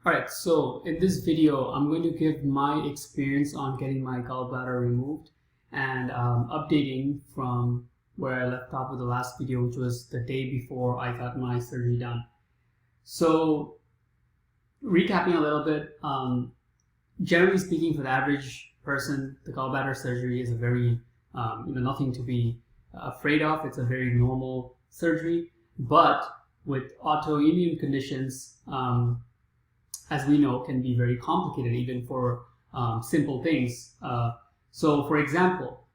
Alright, so in this video, I'm going to give my experience on getting my gallbladder removed and updating from where I left off with the last video, which was the day before I got my surgery done. So, recapping a little bit, generally speaking, for the average person, the gallbladder surgery is a very, nothing to be afraid of. It's a very normal surgery, but with autoimmune conditions, as we know, can be very complicated even for simple things. So for example,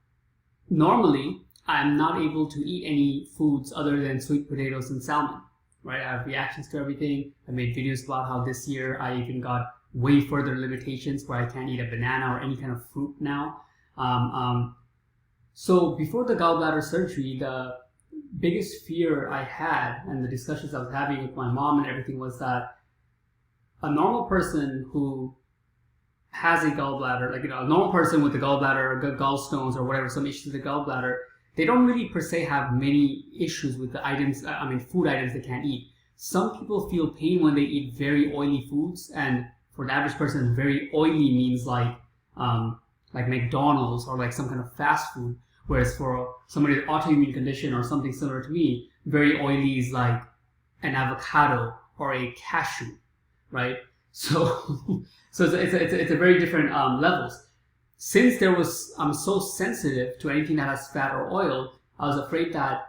normally I'm not able to eat any foods other than sweet potatoes and salmon, right? I have reactions to everything. I made videos about how this year I even got way further limitations where I can't eat a banana or any kind of fruit now. So before the gallbladder surgery, the biggest fear I had and the discussions I was having with my mom and everything was that a normal person who has a gallbladder, a normal person with a gallbladder or gallstones or whatever, some issues with the gallbladder, they don't really per se have many issues with the items, food items they can't eat. Some people feel pain when they eat very oily foods, and for the average person, very oily means like McDonald's or like some kind of fast food, whereas for somebody with autoimmune condition or something similar to me, very oily is like an avocado or a cashew. Right, so it's a very different levels. Since I'm so sensitive to anything that has fat or oil, I was afraid that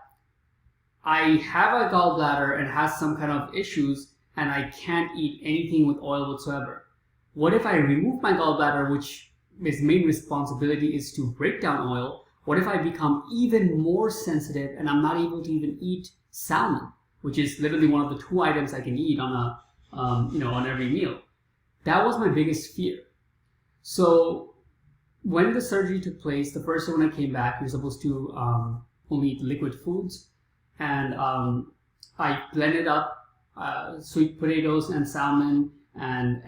I have a gallbladder and has some kind of issues, and I can't eat anything with oil whatsoever. What if I remove my gallbladder, which its main responsibility is to break down oil? What if I become even more sensitive and I'm not able to even eat salmon, which is literally one of the 2 items I can eat on every meal? That was my biggest fear. So when the surgery took place, the first day when I came back, you're supposed to only eat liquid foods, and I blended up sweet potatoes and salmon and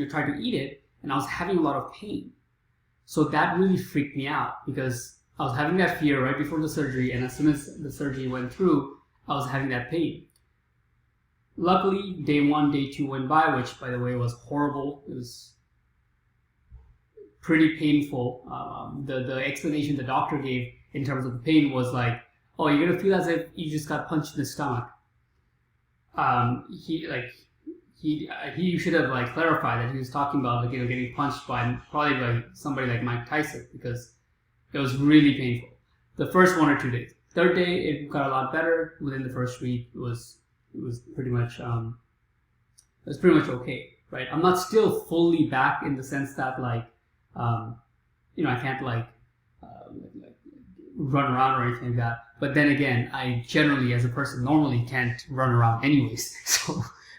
tried to eat it, and I was having a lot of pain. So that really freaked me out because I was having that fear right before the surgery, and as soon as the surgery went through, I was having that pain. Luckily, day 1, day 2 went by, which, by the way, was horrible. It was pretty painful. The explanation the doctor gave in terms of the pain was like, "Oh, you're gonna feel as if you just got punched in the stomach." He should have clarified that he was talking about getting punched by somebody like Mike Tyson, because it was really painful. The first 1 or 2 days. Third day, it got a lot better. Within the first week, it was pretty much okay, right? I'm not still fully back in the sense that I can't run around or anything like that. But then again, I generally, as a person, normally can't run around anyways.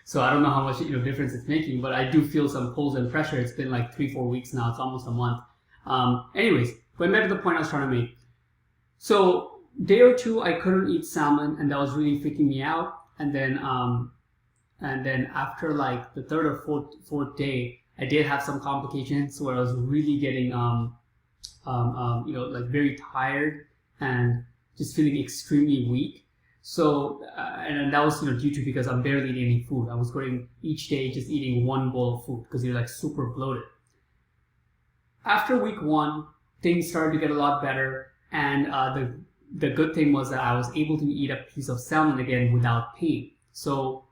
So I don't know how much difference it's making, but I do feel some pulls and pressure. It's been 3-4 weeks now. It's almost a month. Anyways, going back to the point I was trying to make. So day or 2, I couldn't eat salmon, and that was really freaking me out. And then after the 3rd or 4th day, I did have some complications where I was really getting very tired and just feeling extremely weak. So and that was due to because I'm barely eating any food. I was going each day just eating 1 bowl of food because you're super bloated. After week 1, things started to get a lot better, and the good thing was that I was able to eat a piece of salmon again without pain. So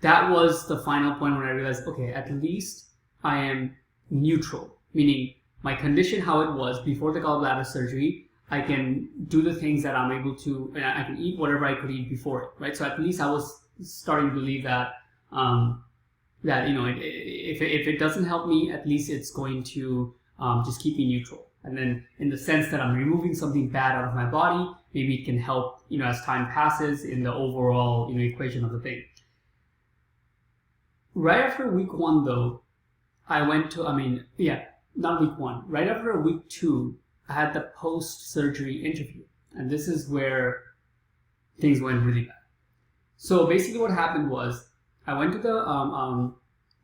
that was the final point when I realized, okay, at least I am neutral, meaning my condition how it was before the gallbladder surgery, I can do the things that I'm able to, and I can eat whatever I could eat before it, right? So at least I was starting to believe that if it doesn't help me, at least it's going to just keep me neutral. And then in the sense that I'm removing something bad out of my body, maybe it can help, as time passes in the overall, equation of the thing. Right after week 1 though, I went to, not week 1. Right after week 2, I had the post-surgery interview. And this is where things went really bad. So basically what happened was, I went to the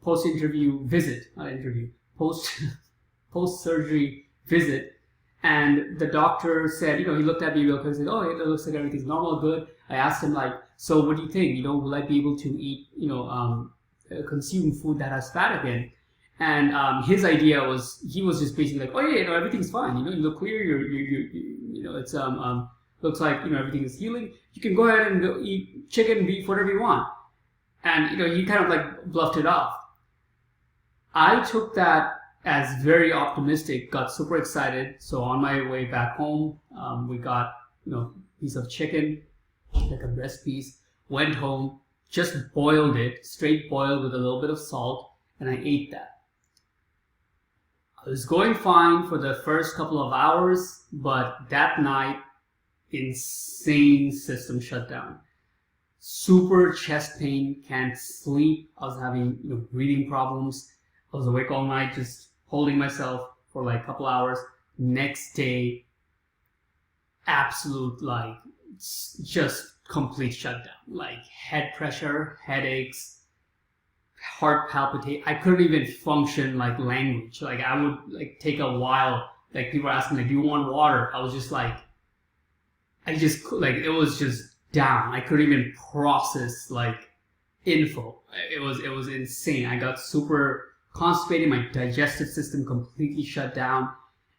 post-interview visit, not interview, post-surgery visit, and the doctor said, he looked at me real quick and said, "Oh, it looks like everything's normal, good." I asked him so what do you think? Will I be able to eat, consume food that has fat again. And his idea was, he was just basically like, oh yeah, everything's fine. You look clear. It's looks like everything is healing. You can go ahead and go eat chicken, beef, whatever you want. And he kind of like bluffed it off. I took that as very optimistic, got super excited. So on my way back home, we got a piece of chicken, like a breast piece. Went home, just boiled it, straight boiled with a little bit of salt, and I ate that. I was going fine for the first couple of hours, but that night, insane system shutdown. Super chest pain, can't sleep. I was having breathing problems. I was awake all night just holding myself for like a couple hours. Next day, absolute like just complete shutdown. Like head pressure, headaches, heart palpitate. I couldn't even function like language. Like I would like take a while. Like people were asking like, do you want water? I was just like, it was just down. I couldn't even process like info. It was insane. I got super constipated. My digestive system completely shut down,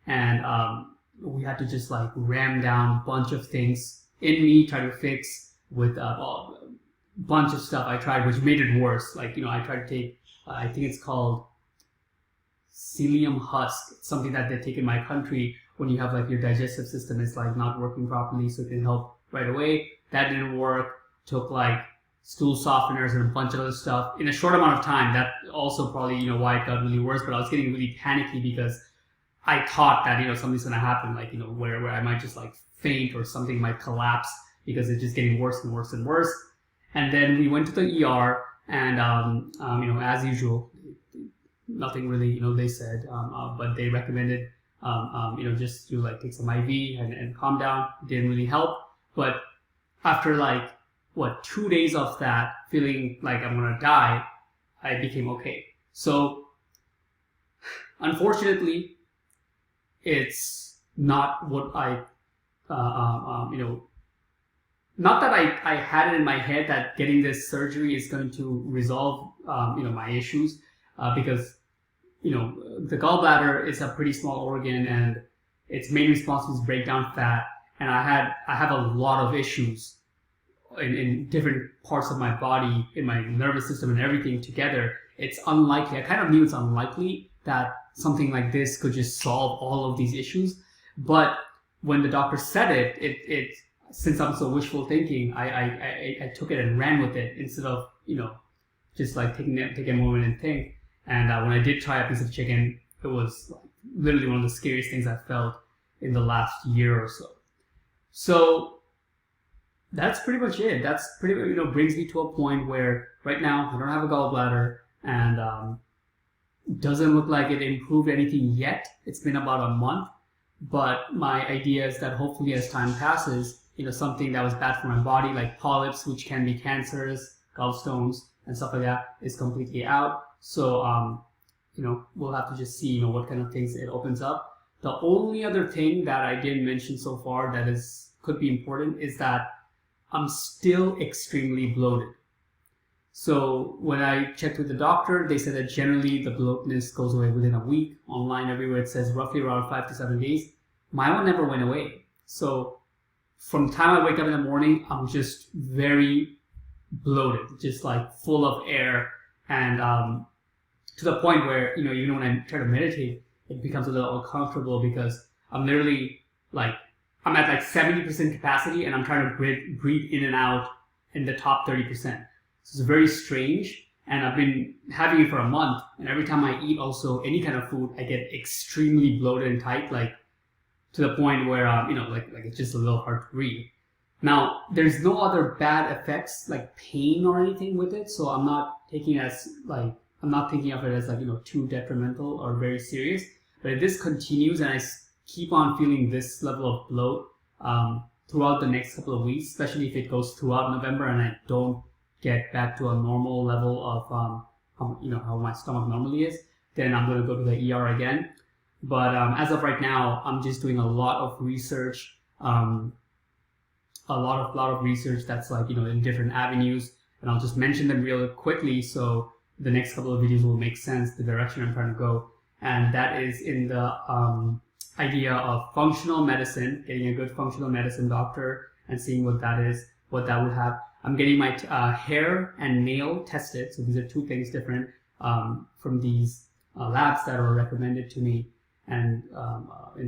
and we had to just like ram down a bunch of things in me, try to fix with a bunch of stuff I tried, which made it worse. Like I tried to take, I think it's called psyllium husk. It's something that they take in my country when you have like your digestive system is like not working properly, so it can help right away. That didn't work. Took like stool softeners and a bunch of other stuff in a short amount of time. That also probably why it got really worse. But I was getting really panicky because I thought that something's gonna happen, like where I might just like faint or something might collapse because it's just getting worse and worse and worse. And then we went to the ER, and as usual, nothing really they said, but they recommended just to like take some IV and calm down. It didn't really help, but after like 2 days of that, feeling like I'm gonna die, I became okay. So unfortunately, it's not what I not that I had it in my head that getting this surgery is going to resolve my issues, because the gallbladder is a pretty small organ and its main responsibility is break down fat, and I have a lot of issues in different parts of my body, in my nervous system and everything together. It's unlikely. I kind of knew it's unlikely that something like this could just solve all of these issues. But when the doctor said it since I'm so wishful thinking, I took it and ran with it instead of just like take a moment and think. And when I did try a piece of chicken, it was like literally one of the scariest things I felt in the last year or so. So that's pretty much it. That's pretty much, brings me to a point where right now I don't have a gallbladder, and doesn't look like it improved anything yet. It's been about a month, but my idea is that hopefully as time passes, something that was bad for my body, like polyps, which can be cancerous, gallstones, and stuff like that, is completely out. So, we'll have to just see, what kind of things it opens up. The only other thing that I didn't mention so far that could be important is that I'm still extremely bloated. So when I checked with the doctor, they said that generally the bloatness goes away within a week. Online, everywhere it says roughly around 5 to 7 days. My one never went away. So from the time I wake up in the morning, I'm just very bloated, just like full of air, and to the point where even when I try to meditate, it becomes a little uncomfortable because I'm literally like I'm at like 70% capacity, and I'm trying to breathe in and out in the top 30%. So it's very strange, and I've been having it for a month, and every time I eat also any kind of food, I get extremely bloated and tight, like to the point where like it's just a little hard to breathe. Now, there's no other bad effects like pain or anything with it, so I'm not thinking of it as like too detrimental or very serious. But if this continues and I keep on feeling this level of bloat throughout the next couple of weeks, especially if it goes throughout November and I don't get back to a normal level of how my stomach normally is, then I'm going to go to the ER again. But as of right now, I'm just doing a lot of research, a lot of research that's like in different avenues, and I'll just mention them real quickly so the next couple of videos will make sense, the direction I'm trying to go. And that is in the idea of functional medicine, getting a good functional medicine doctor and seeing what that is, what that would have. I'm getting my hair and nail tested. So these are two things different from these labs that are recommended to me, and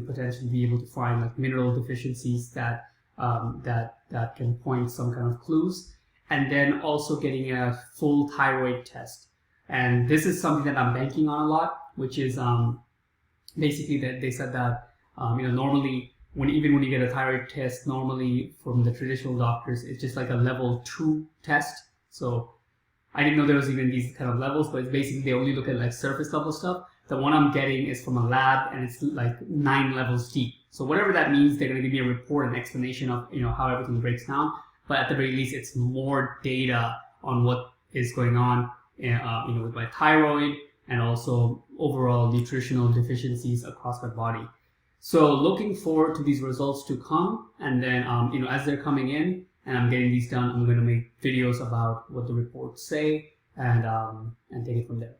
potentially be able to find like mineral deficiencies that can point some kind of clues. And then also getting a full thyroid test. And this is something that I'm banking on a lot, which is basically that they said that normally even when you get a thyroid test, normally from the traditional doctors, it's just like a level 2 test. So I didn't know there was even these kind of levels, but it's basically they only look at like surface level stuff. The one I'm getting is from a lab, and it's like 9 levels deep. So whatever that means, they're going to give me a report and explanation of how everything breaks down. But at the very least, it's more data on what is going on, with my thyroid and also overall nutritional deficiencies across my body. So looking forward to these results to come, and then as they're coming in and I'm getting these done, I'm going to make videos about what the reports say and take it from there.